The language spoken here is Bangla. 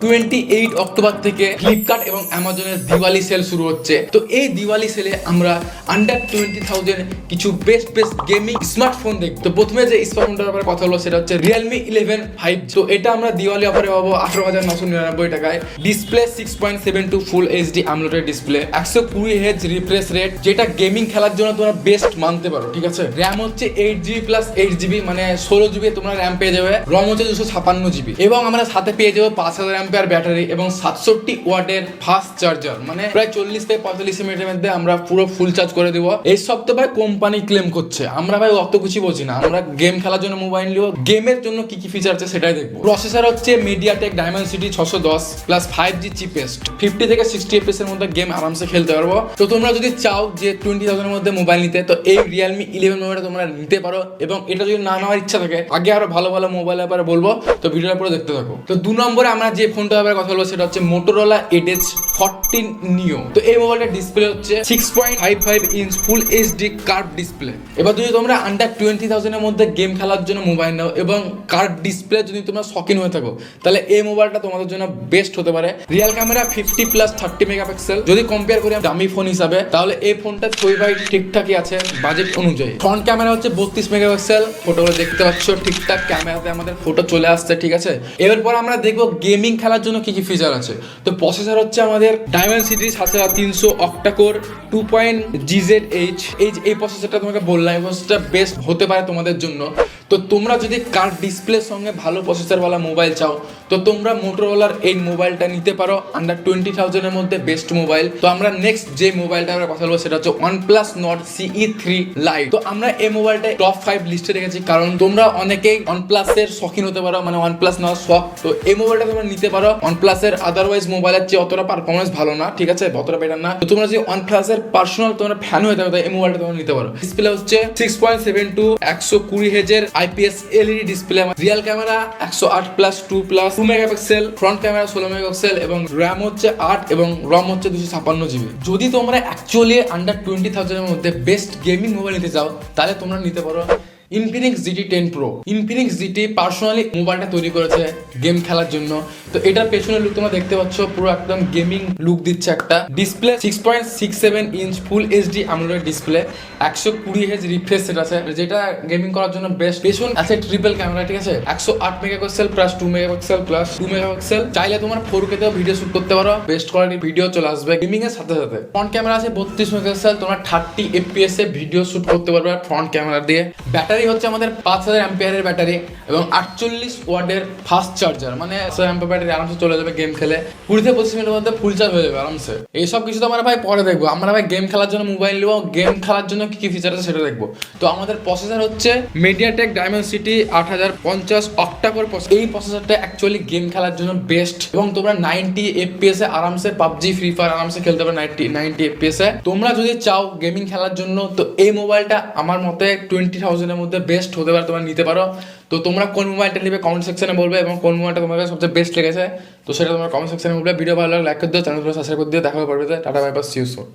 28 অক্টোবর থেকে ফ্লিপকার্ট এবং অ্যামাজনের দিওয়ালি সেল শুরু হচ্ছে। তো এই দিওয়ালি সেলে আমরা আন্ডার 20,000 কিছু বেস্ট গেমিং স্মার্টফোন দেখব। তো প্রথমে যে স্মার্টফোনটার ব্যাপারে কথা হলো সেটা হচ্ছে রিয়েলমি 11 5G। তো এটা আমরা দিওয়ালি অফারে পাবো 18,999 টাকায়। Display 6.72 full HD AMOLED display, 120 Hz refresh rate, যেটা গেমিং খেলার জন্য তোমরা বেস্ট মানতে পারো। ঠিক আছে, র্যাম হচ্ছে 8GB প্লাস 8GB, মানে 16GB তোমরা র্যাম পেয়ে যাবে। রম হচ্ছে 256GB এবং আমরা সাথে পেয়ে যাবো 5000 অ্যাম্পিয়ার ব্যাটারি এবং 67 ওয়াটের ফাস্ট চার্জার, মানে প্রায় 40 থেকে 45 মিনিটের মধ্যে আমরা পুরো ফুল চার্জ করে দিব। এই সব তো ভাই কোম্পানি ক্লেম করছে, আমরা ভাই অত কিছু বুঝি না। আমরা গেম খেলার জন্য মোবাইল নিব, গেমের জন্য কি কি ফিচার আছে সেটাই দেখবো। প্রসেসর হচ্ছে MediaTek Dimensity 610 plus 5G cheapest, 50 থেকে 60 FPS এর মধ্যে গেম আরামসে খেলতে পারবো। তো তোমরা যদি চাও যে 20,000 এর মধ্যে মোবাইল নিতে, তো এই রিয়েলমি 11 মোবাইলটা তোমরা নিতে পারো। এবং এটা যদি না নেওয়ার ইচ্ছা থাকে, আগে আরো ভালো ভালো মোবাইলের ব্যাপারে বলবো, তো ভিডিওটা পুরো দেখতে থাকো। তো 2 নম্বরে আমরা যে ফোনটা ব্যাপারে কথা বলবো সেটা হচ্ছে মোটোরোলা এডজ 14 নিও। তো এই মোবাইলটার ডিসপ্লে হচ্ছে 6.55 inch full HD curve display. এবার যদি তোমরা আন্ডার 20,000 এর মধ্যে গেম খেলার জন্য মোবাইল নাও এবং কার্ভ ডিসপ্লে যদি তোমরা শখিন হয়ে থাকো, তাহলে এই মোবাইলটা তোমাদের জন্য বেস্ট হতে পারে। Real camera 50 plus 30 megapixel. যদি কম্পেয়ার করি দামি ফোন হিসাবে, তাহলে এই ফোনটা ছবি ঠিকঠাকই আছে বাজেট অনুযায়ী। ফ্রন্ট ক্যামেরা হচ্ছে 32 মেগাপিক্সেল, ফটোগুলো দেখতে পাচ্ছ ঠিকঠাক ক্যামেরাতে আমাদের ফটো চলে আসছে। ঠিক আছে, এবার পর আমরা দেখবো গেমিং খেলার জন্য কি কি ফিচার আছে। তো প্রসেসর হচ্ছে আমাদের ডায়মেনসিটি 7300 অক্টাকোর 2.GZH। এই প্রসেসরটা তোমাকে বললাম, এই প্রসেসরটা বেস্ট হতে পারে তোমাদের জন্য। তো তোমরা যদি কার্ভ ডিসপ্লের সঙ্গে ভালো প্রসেসরওয়ালা মোবাইল চাও, তো তোমরা মোটোরোলার এই মোবাইলটা নিতে পারো। আন্ডার 20,000 এর মধ্যে বেস্ট মোবাইল। তো আমরা নেক্সট যে মোবাইলটা আমরা কথা বলবো সেটা হচ্ছে OnePlus Nord CE3 Lite। তো আমরা এই মোবাইলটা টপ 5 লিস্টে রেখেছি, কারণ তোমরা অনেকেই OnePlus এর শখিন হতে পারো, মানে OnePlus নেওয়ার শখ। তো এই মোবাইলটা তোমরা নিতে পারো। OnePlus এর আদারওয়াইজ মোবাইলের চেয়ে অতটা পারফরমেন্স ভালো না, ঠিক আছে, অতটা বেটার না। তো তোমরা যদি OnePlus এর পার্সোনাল তোমরা ফ্যান হয়ে থাকো, তো এই মোবাইলটা তোমরা নিতে পারো। ডিসপ্লে হচ্ছে 6.72 120 Hz এর IPS LED display. Real camera 108 plus 2 megapixel, front camera 16 megapixel এবং র্যাম হচ্ছে 8 এবং রম হচ্ছে 256GB। যদি তোমরা অ্যাকচুয়ালি আন্ডার 20,000 এর মধ্যে বেস্ট গেমিং মোবাইল নিতে চাও, তাহলে তোমরা নিতে পারো Infinix GT 10 Pro। Infinix GT personally মোবাইলটা তৈরি করেছে গেম খেলার জন্য। তো এটার পেছনের লুক তোমরা দেখতে পাচ্ছ, পুরো একদম গেমিং লুক দিচ্ছে একটা। Display 6.67 inch full HD AMOLED display, 120 Hz refresh rate আছে, যেটা গেমিং করার জন্য বেস্ট। পেছন আছে ট্রিপল ক্যামেরা, ঠিক আছে, 108 megapixel plus 2 megapixel plus 2 megapixel. চাইলে তোমার 4K তেও ভিডিও শুট করতে পারো, বেস্ট কোয়ালিটির ভিডিও চলে আসবে গেমিং এর সাথে সাথে। ফ্রন্ট ক্যামেরা আছে 32 মেগাপিক্সেল, তোমরা 30 FPS এ ভিডিও শুট করতে পারবে ফ্রন্ট ক্যামেরা দিয়ে। ব্যাটারি হচ্ছে আমাদের 5000 অ্যাম্পিয়ারের ব্যাটারি এবং 48 ওয়াটের ফাস্ট চার্জার, মানে 100 অ্যাম্পিয়ার ব্যাটারি আরামসে চলে যাবে গেম খেলে। 20 থেকে 25 মিনিটের মধ্যে ফুল চার্জ হয়ে যাবে আরামসে। এইসব কিছু তো আমরা ভাই পরে দেখবো। আমরা ভাই গেম খেলার জন্য মোবাইল নেবো, গেম খেলার জন্য কি কি ফিচার আছে সেটা দেখবো। তো আমাদের প্রসেসর হচ্ছে মিডিয়াটেক ডায়মেনসিটি 8050 অক্টাকোর। এই প্রসেসরটা অ্যাকচুয়ালি গেম খেলার জন্য বেস্ট এবং তোমরা 90 FPS এ আরামসে পাবজি ফ্রি ফায়ার আরামসে খেলতে পারবে 90 FPS এ। তোমরা যদি চাও গেমিং খেলার জন্য, তো এই মোবাইলটা আমার মতে 20,000 এর মধ্যে বেস্ট হতে পারে, তোমরা নিতে পারো। তো তোমরা কোন মোবাইলটা নিবে কমেন্ট সেকশনে বলবে এবং কোন মোবাইলটা তোমাদের সবচেয়ে বেস্ট লেগেছে, তো সেটা তোমরা কমেন্ট সেকশনে বলবে। ভিডিও ভালো লাগলে লাইক করে দিও, চ্যানেল সাবস্ক্রাইব করে দিও। দেখা হবে পরবর্তীতে। Tata bye bye, see you soon.